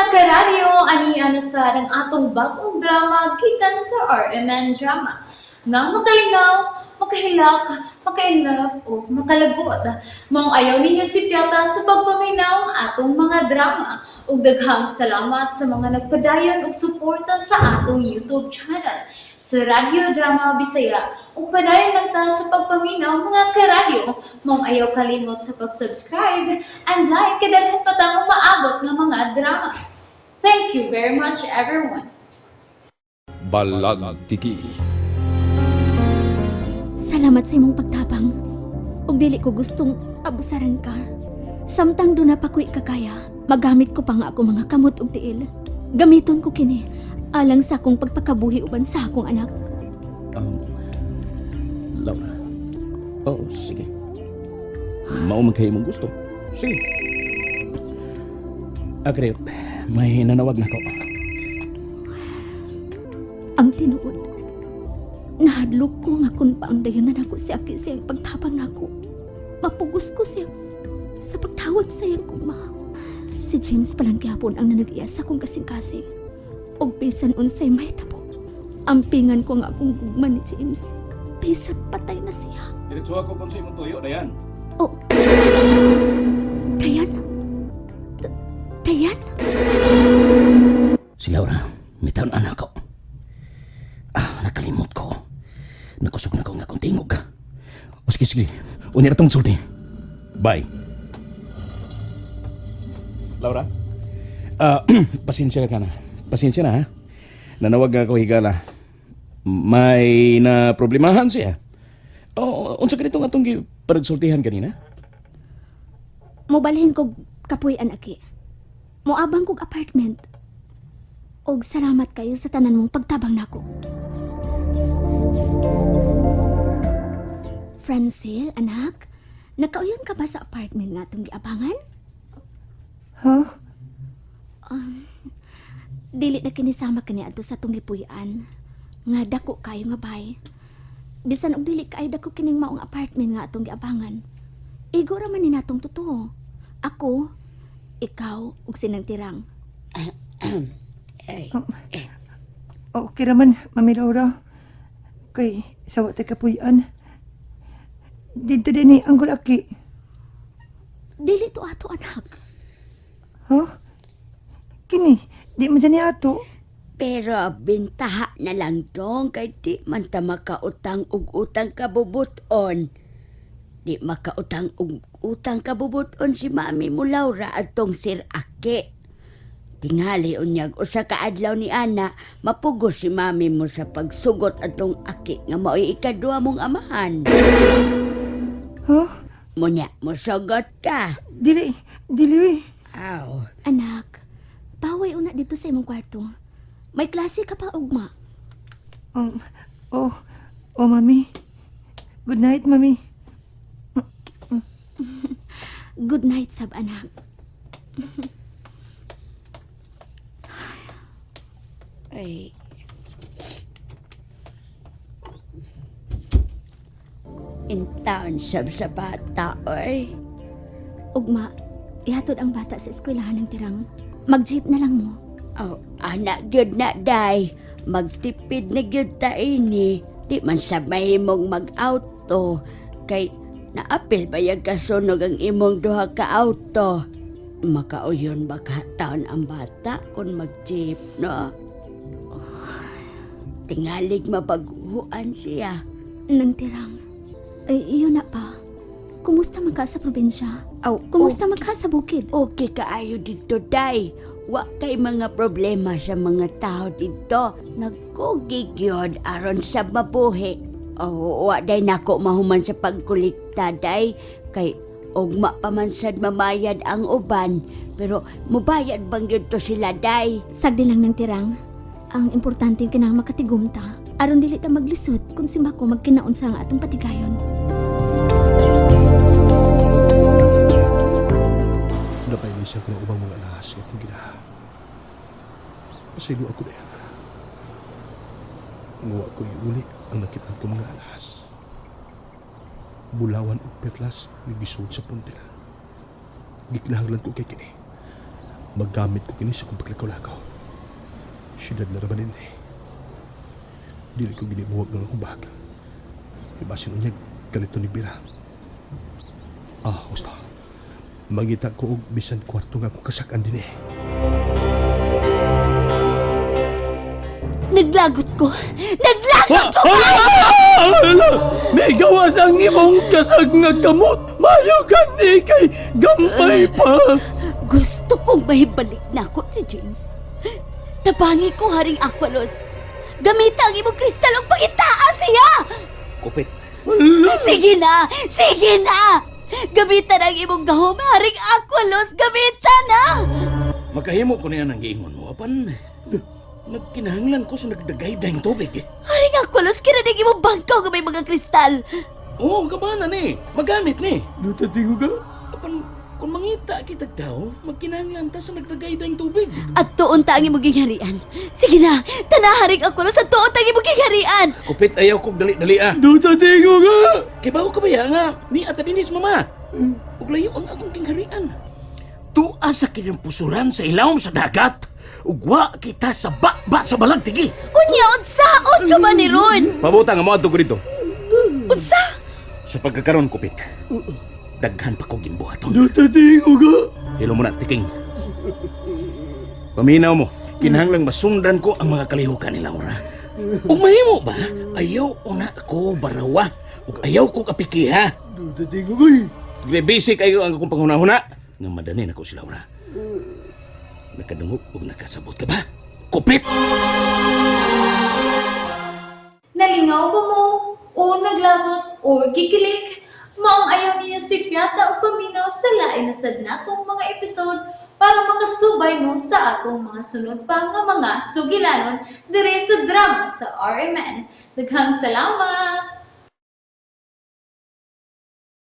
karadyo, ani sa ng atong bagong drama gikan sa RMN Drama. Nga makalingaw, makahilak, maka-inlove, o makalagot. Mong ayaw ninyo si Piota sa pagpaminaw ang atong mga drama. Ug daghang salamat sa mga nagpadayon ug suporta sa atong YouTube channel sa Radio Drama Bisaya. Ug padayon lang ta sa pagpaminaw mga karadyo. Mong ayaw kalimot sa pag-subscribe and like kadaghan pa tang maabot ng mga drama. Thank you very much everyone. Balag Tiki. Salamat sa imong pagtabang. Ug dili ko gustong abusaran ka. Samtang do na pa ko'y kakaya, magamit ko pa nga ako mga kamot ug tiil. Gamiton ko kini alang sa akong pagpakabuhi uban sa akong anak. Laura. Oh, sige. Mao man kayo mong gusto. Sige. Agree. May nanawag na ko. Ang tinuod. Nahadlok ko nga kung paang dayonan ako si Aki siyang pagtabang nako. Mapugos ko siya sa pagtawag sa iyang kuma. Si James palang gihapon ang nanag-iya sa akong kasing-kasing. Og bisan unsay may tabo. Ampingan ko nga akong gugma ni James. Bisan patay na siya. Diretso ako kung sa imong tuyo, Dayan. Oh. Dayan? Dayan? Si Laura, may taon anak ko. Nakalimot ko. Nakusog na ko nga kung tingog. O sige. Unir itong sulti. Bye. Laura? Pasensya ka na. Pasensya na, ha? Nanawag ako higala. May na problemahan siya. Unsa ganito nga itong paragsultihan kanina? Mobalhin kog kapuy-an Aki. Moabang kog apartment. Og salamat kayo sa tanan mong pagtabang nako. Francine, anak, nakauyon ka ba sa apartment nga itong giabangan? Huh? Dili na kinisama kani adto sa itong gipuy-an. Nga dako kayo nga bay. Bisan og dili kayo dako kining maong apartment nga atong giabangan. Igo ra man ni natong totoo. Ako, ikaw, ug sinang tirang. Okay raman, Mami Laura. Kay sawa tayo kapuyan. Dito din ni Anggol Aki. Dili to ato anak. Huh? Kini, di man sa ni ato. Pero bintaha na lang dong kay di man ta makautang og utang kabubuton. Di makautang og utang kabubuton si Mami mo Laura atong Sir Aki. Tingali unyag usa ka adlaw ni ana mapugos si Mami mo sa pagsugot atong Aki nga mao'y ikaduha mong amahan. Huh? Munya mo sugot ka. Dili. Aw. Anak, paway una dito sa imong kwarto. May klase ka pa, ugma. Mami. Good night, Mami. Good night, sab anak. Ay. Intaon sab sa bata, oy. Ugma, ihatod ang bata sa eskwelahan ng tirang. Mag-jeep na lang mo. Oh, anak gyud na day. Magtipid na gyud ta ini. Di man sabay mong mag-auto. Kay naapil ba yung kasunog ang imong duha ka auto? Makauyon ba taon ang bata kung mag-jeep, no? Tingalig mabaguhan siya. Nang tirang. Ay, iyon na pa. Kumusta man ka sa probinsya? Aw, Kumusta man ka sa bukid? Okay kaayo dito, day. Wa kay mga problema sa mga tao dito. Nagkugig yun aron sa mabuhi. Wa day nako mahuman sa pagkulikta, day. Kay ugma pa man sad mamayad ang uban. Pero mubayad bang dito sila, day? Sagdi lang ng tirang. Ang importante kinang makatigumta. Aron dili ta maglisod kung simba ko magkinaon sa nga atong patigayon. Napay man siya kung ubang mga alahas nga kung ginaha. Pasaylo ako na yan. Nguwa ko iuli ang nakitan ko mga alahas. Bulawan o perlas ni bisod sa puntel. Gikinahanglan ko kay kini. Maggamit ko kini sa kong paglakaw-lakaw. Siyudad na raman eh. Dili ko ginibuwag ng akong bag. Ibasin unyag kalito ni Bira. Gusto. Mangita ko og bisan kwarto nga akong kasakan din eh. Naglagot ko! Naglagot ko! May gawas ang imong kasag nga kamot. Mayo gani kay gampay pa. Gusto kong mahibalik na ako si James. Tabangi ko haring Aqualos. Gamita ang imong kristal ang pangitaan siya! Kupit. Sige na! Sige na! Gamitan ang imong gahom haring Aqualos! Gamitan na! Makahimo ko niya ng giingon mo. Apan, nagkinahanglan ko sa nagdagay dahing tubig. Haring Aqualos, kinadig imong bangkaw nga may mga kristal. Oo, gamanan eh. Magamit ni. Nutatingo ka? Apan, kung mangita kita tao, magkinahanglan ta sa nagdagay dahing tubig. At tuon ta ang imong gingharian. Sige na! Tanaharing Aqualos at tuon ta ang imong gingharian! Kupit, ayaw kong dali-dali ah. Nutatingo ka! Kibaw ka ba ya nga? Ni atadinis mama. Ug layo ang akong kingharian. Tua sa kinampusuran sa ilawom sa dagat. Ugwa kita sa ba sa balag tigi. Unya, unsaon ka ba ni Ron? Pabutang mo ato ko dito. Unsa? Sa pagkakaroon, Kupit, daghan pa ko ginbuhaton. Natatingo ka! Hilo mo na, tiking. Paminaw mo, kinahanglang masundan ko ang mga kalihukan ni Laura. Ug mahimo ba? Ayaw una ko barawa. Ug ayaw ko kapikiha. Natatingo ka eh. Basic kayo ang akong panghuna-huna. Nga madani na ko si Laura. Nakadungog ug nakasabot ka ba? Kupit! Nalingaw ba mo? O naglagot? O gikilig? Maong ayaw niya si Piata o paminaw sa lain na sadnatong mga episode para makasubay mo sa atong mga sunod pa nga mga sugilanon dire sa drama sa RMN. Daghang salamat!